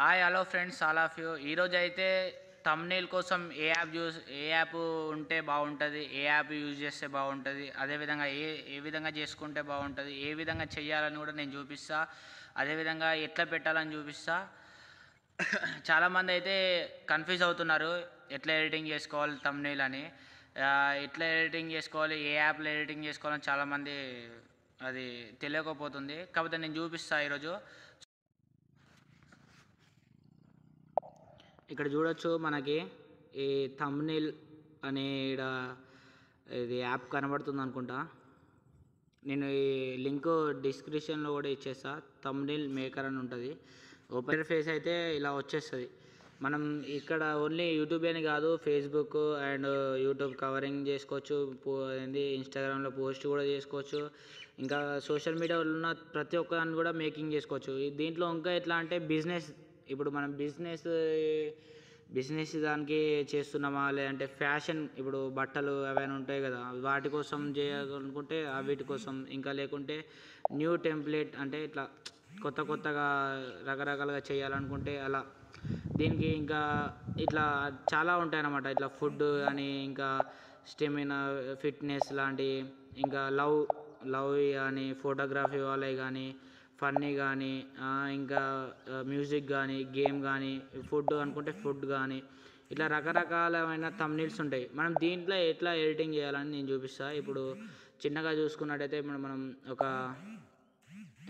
Hi hello friends all of you. ఈరోజు అయితే thumbnail కోసం ఏ యాప్ ఉంటే బాగుంటుంది, ఏ యాప్ యూజ్ చేస్తే బాగుంటుంది, అదేవిధంగా ఏ విధంగా చేసుకుంటే బాగుంటుంది, ఏ విధంగా చేయాలని కూడా నేను చూపిస్తా. అదేవిధంగా ఎట్లా పెట్టాలని చూపిస్తా. చాలామంది అయితే కన్ఫ్యూజ్ అవుతున్నారు ఎట్లా ఎడిటింగ్ చేసుకోవాలి థంబ్నెయిల్ అని. ఎట్లా ఎడిటింగ్ చేసుకోవాలి, ఏ యాప్లో ఎడిటింగ్ చేసుకోవాలని చాలామంది అది తెలియకపోతుంది. కాకపోతే నేను చూపిస్తాను ఈరోజు. ఇక్కడ చూడొచ్చు మనకి ఈ థంబ్నెయిల్ అనే ఇది యాప్ కనబడుతుంది అనుకుంటా. నేను ఈ లింక్ డిస్క్రిప్షన్లో కూడా ఇచ్చేస్తా. థంబ్నెయిల్ మేకర్ అని ఉంటుంది. ఓపెన్ ఫేస్ అయితే ఇలా వచ్చేస్తుంది. మనం ఇక్కడ ఓన్లీ యూట్యూబ్ అని కాదు, ఫేస్బుక్ అండ్ యూట్యూబ్ కవరింగ్ చేసుకోవచ్చు. ఇన్స్టాగ్రామ్లో పోస్ట్ కూడా చేసుకోవచ్చు. ఇంకా సోషల్ మీడియాలో ఉన్న ప్రతి ఒక్కదాన్ని కూడా మేకింగ్ చేసుకోవచ్చు. దీంట్లో ఇంకా ఎట్లా అంటే ఇప్పుడు మనం బిజినెస్ దానికి చేస్తున్నామా, లేదంటే ఫ్యాషన్, ఇప్పుడు బట్టలు అవన్నీ ఉంటాయి కదా, వాటి కోసం చేయాలనుకుంటే వీటి కోసం, ఇంకా లేకుంటే న్యూ టెంప్లెట్ అంటే ఇట్లా కొత్తగా రకరకాలుగా చేయాలనుకుంటే అలా. దీనికి ఇంకా ఇట్లా చాలా ఉంటాయి అన్నమాట. ఇట్లా ఫుడ్ అని, ఇంకా స్టెమినా, ఫిట్నెస్ లాంటి, ఇంకా లవ్ కానీ, ఫోటోగ్రఫీ వాళ్ళవి కానీ, ఫన్నీ కానీ, ఇంకా మ్యూజిక్ కానీ, గేమ్ కానీ, ఫుడ్ అనుకుంటే ఫుడ్ కానీ, ఇట్లా రకరకాలమైన థంబ్నెయిల్స్ ఉంటాయి. మనం దీంట్లో ఎట్లా ఎడిటింగ్ చేయాలని నేను చూపిస్తాను. ఇప్పుడు చిన్నగా చూసుకున్నట్టయితే మనం ఒక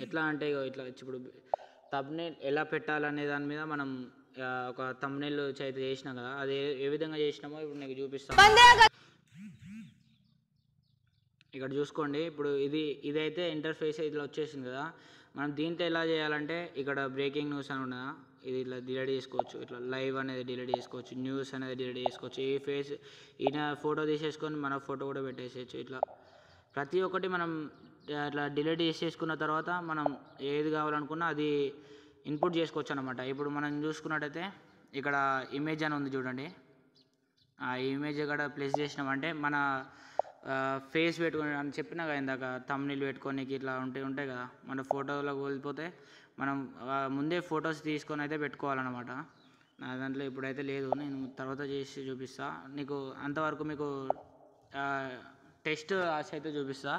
ఎట్లా అంటే ఇట్లా ఇప్పుడు థంబ్నెయిల్ ఎలా పెట్టాలనే దాని మీద మనం ఒక థంబ్నెయిల్ అయితే చేసినాం కదా, అది ఏ విధంగా చేసినామో ఇప్పుడు నీకు చూపిస్తాను. ఇక్కడ చూసుకోండి. ఇప్పుడు ఇదైతే ఇంటర్ఫేస్ ఇట్లా వచ్చేసింది కదా. మనం దీంట్లో ఎలా చేయాలంటే ఇక్కడ బ్రేకింగ్ న్యూస్ అని ఉన్నదా, ఇది ఇట్లా డిలీట్ చేసుకోవచ్చు. ఇట్లా లైవ్ అనేది డిలీట్ చేసుకోవచ్చు, న్యూస్ అనేది డిలీట్ చేసుకోవచ్చు. ఈయన ఫోటో తీసేసుకొని మన ఫోటో కూడా పెట్టేసేయచ్చు. ఇట్లా ప్రతి ఒక్కటి మనం అట్లా డిలీట్ చేసేసుకున్న తర్వాత మనం ఏది కావాలనుకున్నా అది ఇన్పుట్ చేసుకోవచ్చు అనమాట. ఇప్పుడు మనం చూసుకున్నట్టయితే ఇక్కడ ఇమేజ్ అని ఉంది చూడండి. ఆ ఇమేజ్ కూడా ప్లేస్ చేసినామంటే మన ఫేస్ పెట్టుకొని అని చెప్పినా కదా ఇందాక, థంబ్నెయిల్ పెట్టుకోనికి ఇట్లా ఉంటాయి కదా. మన ఫోటోలోకి వెళ్ళిపోతే మనం ముందే ఫొటోస్ తీసుకొని అయితే పెట్టుకోవాలన్నమాట. నా దాంట్లో ఇప్పుడైతే లేదు, నేను తర్వాత చేసి చూపిస్తా నీకు. అంతవరకు మీకు టెస్ట్ రాసి అయితే చూపిస్తా.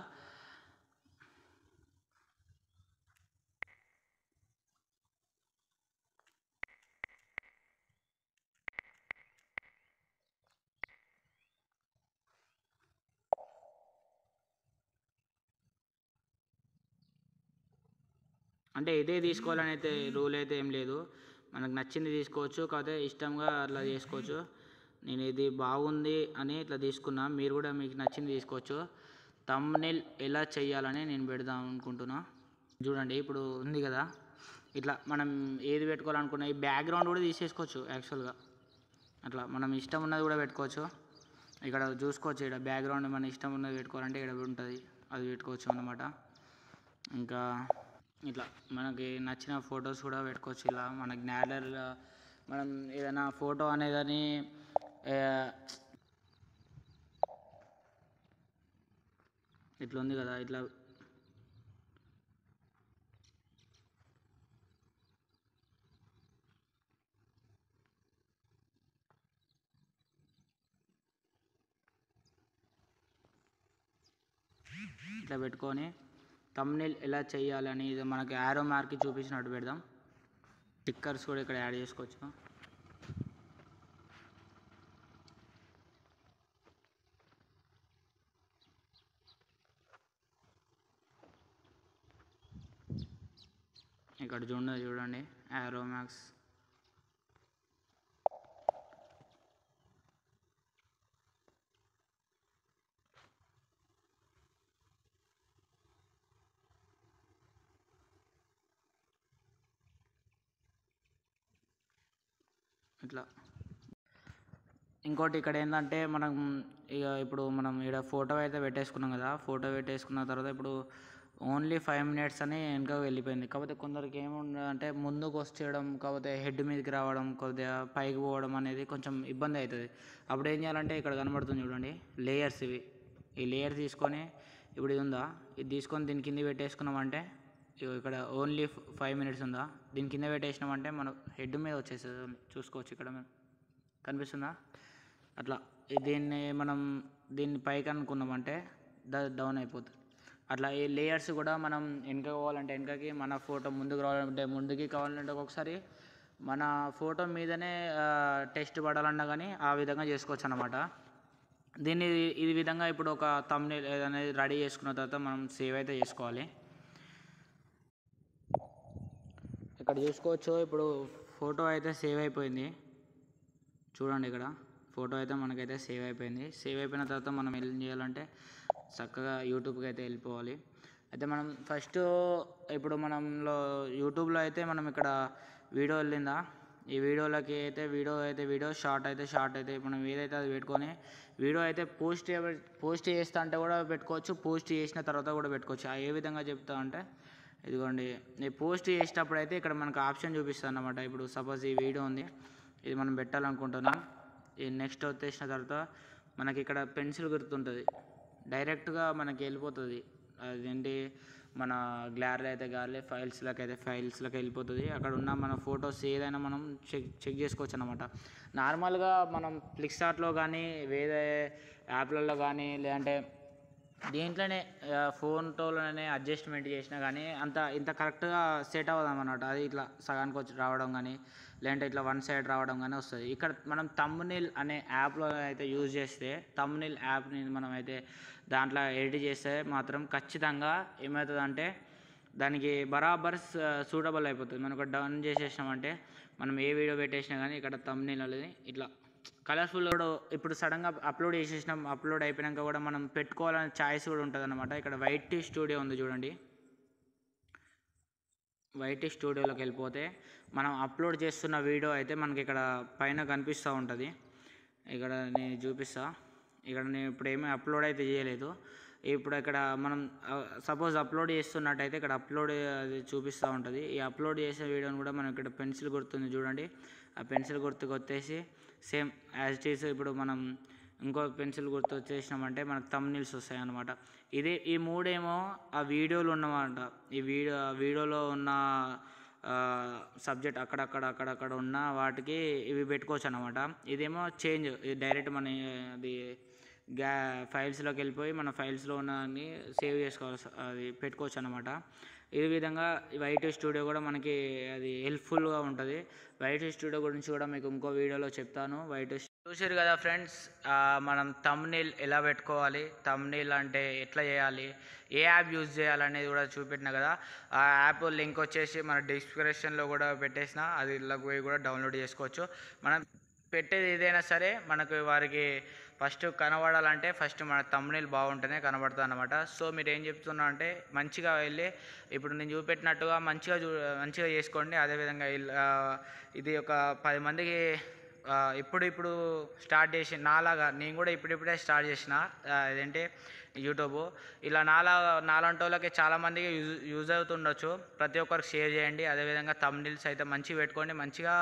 అంటే ఇదే తీసుకోవాలని అయితే రూల్ అయితే ఏం లేదు, మనకు నచ్చింది తీసుకోవచ్చు. కాకపోతే ఇష్టంగా అట్లా చేసుకోవచ్చు. నేను ఇది బాగుంది అని ఇట్లా తీసుకున్నా, మీరు కూడా మీకు నచ్చింది తీసుకోవచ్చు. థంబ్నెయిల్ ఎలా చేయాలని నేను పెడదాం అనుకుంటున్నా. చూడండి ఇప్పుడు ఉంది కదా, ఇట్లా మనం ఏది పెట్టుకోవాలనుకున్నా ఈ బ్యాక్గ్రౌండ్ కూడా తీసేసుకోవచ్చు యాక్చువల్గా. అట్లా మనం ఇష్టం ఉన్నది కూడా పెట్టుకోవచ్చు. ఇక్కడ చూసుకోవచ్చు, ఇక్కడ బ్యాక్గ్రౌండ్ మన ఇష్టం ఉన్నది పెట్టుకోవాలంటే ఇక్కడ ఉంటుంది, అది పెట్టుకోవచ్చు అన్నమాట. ఇంకా ఇట్లా మనకి నచ్చిన ఫొటోస్ కూడా పెట్టుకోవచ్చు. ఇలా మన గ్యాలరీలో మనం ఏదైనా ఫోటో అనేదని ఇట్లా ఉంది కదా, ఇట్లా ఇట్లా పెట్టుకొని థంబ్నెయిల్ ఎలా చేయాలని ఇది మనకి యారో మార్క్ చూపించినట్టు పెడదాం. స్టిక్కర్స్ కూడా ఇక్కడ యాడ్ చేసుకోవచ్చు. ఇక్కడ చూడండి యారో మార్క్స్. ఇట్లా ఇంకోటి ఇక్కడ ఏంటంటే మనం ఇప్పుడు మనం ఇక్కడ ఫోటో అయితే పెట్టేసుకున్నాం కదా. ఫోటో పెట్టేసుకున్న తర్వాత ఇప్పుడు ఓన్లీ 5 minutes అని వెనక వెళ్ళిపోయింది. కాకపోతే కొందరికి ఏముందంటే ముందుకు వచ్చేయడం, కాకపోతే హెడ్ మీదకి రావడం, కొద్దిగా పైకి పోవడం అనేది కొంచెం ఇబ్బంది అవుతుంది. అప్పుడు ఏం చేయాలంటే ఇక్కడ కనబడుతుంది చూడండి లేయర్స్. ఈ లేయర్ తీసుకొని ఇప్పుడు ఇది ఉందా, ఇది తీసుకొని దీని కింద పెట్టేసుకున్నామంటే ఇక్కడ ఓన్లీ 5 మినిట్స్ ఉందా, దీని కింద పెట్టేసినామంటే మనం హెడ్ మీద వచ్చేస్తుంది, చూసుకోవచ్చు ఇక్కడ కనిపిస్తుందా అట్లా. దీన్ని పైకి అనుకున్నామంటే డౌన్ అయిపోతుంది. అట్లా ఈ లేయర్స్ కూడా మనం వెనక కావాలంటే వెనకకి, మన ఫోటో ముందుకు రావాలంటే ముందుకి, కావాలంటే ఒక్కొక్కసారి మన ఫోటో మీదనే టెక్స్ట్ పడాలన్నా కానీ ఆ విధంగా చేసుకోవచ్చు అన్నమాట. ఈ విధంగా ఇప్పుడు ఒక థంబ్నెయిల్ అనేది రెడీ చేసుకున్న తర్వాత మనం సేవ్ అయితే చేసుకోవాలి. ఇక్కడ చూసుకోవచ్చు, ఇప్పుడు ఫోటో అయితే సేవ్ అయిపోయింది. చూడండి ఇక్కడ ఫోటో అయితే మనకైతే సేవ్ అయిపోయింది. సేవ్ అయిపోయిన తర్వాత మనం ఏం చేయాలంటే చక్కగా యూట్యూబ్కి అయితే వెళ్ళిపోవాలి. అయితే మనం ఫస్ట్ ఇప్పుడు మనంలో యూట్యూబ్లో అయితే మనం ఇక్కడ వీడియో వెళ్ళిందా, ఈ వీడియోలకి అయితే వీడియో షార్ట్ అయితే మనం ఏదైతే అది పెట్టుకొని వీడియో అయితే పోస్ట్ చేస్తా అంటే కూడా పెట్టుకోవచ్చు, పోస్ట్ చేసిన తర్వాత కూడా పెట్టుకోవచ్చు. ఏ విధంగా చెప్తా అంటే ఇదిగోండి, నేను పోస్ట్ చేసేటప్పుడు అయితే ఇక్కడ మనకు ఆప్షన్ చూపిస్తుంది అన్నమాట. ఇప్పుడు సపోజ్ ఈ వీడియో ఉంది, ఇది మనం పెట్టాలనుకుంటున్నాం. ఈ నెక్స్ట్ వచ్చేసిన తర్వాత మనకి ఇక్కడ పెన్సిల్ గుర్తుంటుంది, డైరెక్ట్గా మనకి వెళ్ళిపోతుంది. అదేంటి మన గ్యాలరీ అయితే గ్యాలరీ, ఫైల్స్లోకి వెళ్ళిపోతుంది. అక్కడ ఉన్న మన ఫొటోస్ ఏదైనా మనం చెక్ చేసుకోవచ్చు అన్నమాట. నార్మల్గా మనం ఫ్లిప్కార్ట్లో కానీ వేరే యాప్లలో కానీ లేదంటే దీంట్లోనే ఫోటోలోనే అడ్జస్ట్మెంట్ చేసినా కానీ ఇంత కరెక్ట్గా సెట్ అవ్వదు అన్నమాట. అది ఇట్లా సగానికి వచ్చి రావడం కానీ లేదంటే ఇట్లా వన్ సైడ్ రావడం కానీ వస్తుంది. ఇక్కడ మనం థంబ్నెయిల్ అనే యాప్లో అయితే యూజ్ చేస్తే, థంబ్నెయిల్ యాప్ని మనం అయితే దాంట్లో ఎడిట్ చేస్తే మాత్రం ఖచ్చితంగా ఏమవుతుందంటే దానికి బరాబర్ సూటబుల్ అయిపోతుంది. మనం ఒక డౌన్ చేసేసినామంటే మనం ఏ వీడియో పెట్టేసినా కానీ ఇక్కడ థంబ్నెయిల్ అనేది ఇట్లా కలర్ఫుల్. ఇప్పుడు సడన్గా అప్లోడ్ అయిపోయాక కూడా మనం పెట్టుకోవాలనే ఛాయిస్ కూడా ఉంటుంది అన్నమాట. ఇక్కడ వైటీ స్టూడియో ఉంది చూడండి, వైటీ స్టూడియోలోకి వెళ్ళిపోతే మనం అప్లోడ్ చేస్తున్న వీడియో అయితే మనకి ఇక్కడ పైన కనిపిస్తూ ఉంటుంది. ఇక్కడ నేను చూపిస్తా. ఇక్కడ నేను ఇప్పుడు ఏమీ అప్లోడ్ అయితే చేయలేదు. ఇప్పుడు ఇక్కడ మనం సపోజ్ అప్లోడ్ చేస్తున్నట్టయితే ఇక్కడ అప్లోడ్ అది చూపిస్తూ ఉంటుంది. ఈ అప్లోడ్ చేసే వీడియోని కూడా మనం ఇక్కడ పెన్సిల్ గుర్తుంది చూడండి, ఆ పెన్సిల్ గుర్తుకు వచ్చేసి సేమ్ యాజ్ ఇట్ ఈస్ ఇప్పుడు మనం ఇంకో పెన్సిల్ గుర్తు వచ్చేసినామంటే మనకు థంబ్నెయిల్స్ వస్తాయి అన్నమాట. ఈ మూడేమో ఆ వీడియోలో ఉన్నమాట. ఈ వీడియోలో ఉన్న సబ్జెక్ట్ అక్కడక్కడ ఉన్న వాటికి ఇవి పెట్టుకోవచ్చు అన్నమాట. ఇదేమో ఇది డైరెక్ట్ మన అది ఫైల్స్లోకి వెళ్ళిపోయి మన ఫైల్స్లో ఉన్నదాన్ని సేవ్ చేసుకోవాలి, అది పెట్టుకోవచ్చు అన్నమాట. ఈ విధంగా వైటీ స్టూడియో కూడా మనకి అది హెల్ప్ఫుల్గా ఉంటుంది. వైటీ స్టూడియో గురించి కూడా మీకు ఇంకో వీడియోలో చెప్తాను. చూసారు కదా ఫ్రెండ్స్, మనం థంబ్నెయిల్ ఎలా పెట్టుకోవాలి, థంబ్నెయిల్ అంటే ఎట్లా చేయాలి, ఏ యాప్ యూజ్ చేయాలనేది కూడా చూపెట్టిన కదా. ఆ యాప్ లింక్ వచ్చేసి మన డిస్క్రిప్షన్లో కూడా పెట్టేసిన, అది ఇళ్ళకి పోయి కూడా డౌన్లోడ్ చేసుకోవచ్చు. మనం పెట్టేది ఏదైనా సరే మనకు వారికి ఫస్ట్ కనబడాలంటే ఫస్ట్ మన థంబ్నెయిల్ బాగుంటేనే కనబడుతుంది అన్నమాట. సో మీరు ఏం చెప్తున్నా అంటే మంచిగా వెళ్ళి ఇప్పుడు నేను చూపెట్టినట్టుగా మంచిగా చేసుకోండి. అదేవిధంగా ఇది ఒక 10 మందికి ఇప్పుడు స్టార్ట్ చేసి నాలాగా నేను కూడా ఇప్పుడిప్పుడే స్టార్ట్ చేసిన ఇదేంటి యూట్యూబ్. ఇలా నాలాంటి వాళ్ళకి చాలామందికి యూజ్ అవుతుండొచ్చు. ప్రతి ఒక్కరికి షేర్ చేయండి. అదేవిధంగా థంబ్నెయిల్స్ అయితే మంచిగా పెట్టుకోండి. మంచిగా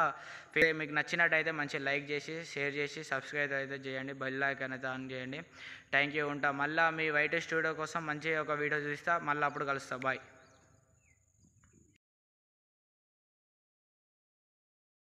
మీకు నచ్చినట్టయితే మంచిగా లైక్ చేసి షేర్ చేసి సబ్స్క్రైబ్ అయితే చేయండి, బెల్ ఐకాన్ అయితే ఆన్ చేయండి. Thank you. ఉంటా మళ్ళీ మీ వైటీ స్టూడియో కోసం మంచిగా ఒక వీడియో చూస్తా, మళ్ళీ అప్పుడు కలుస్తా. బాయ్.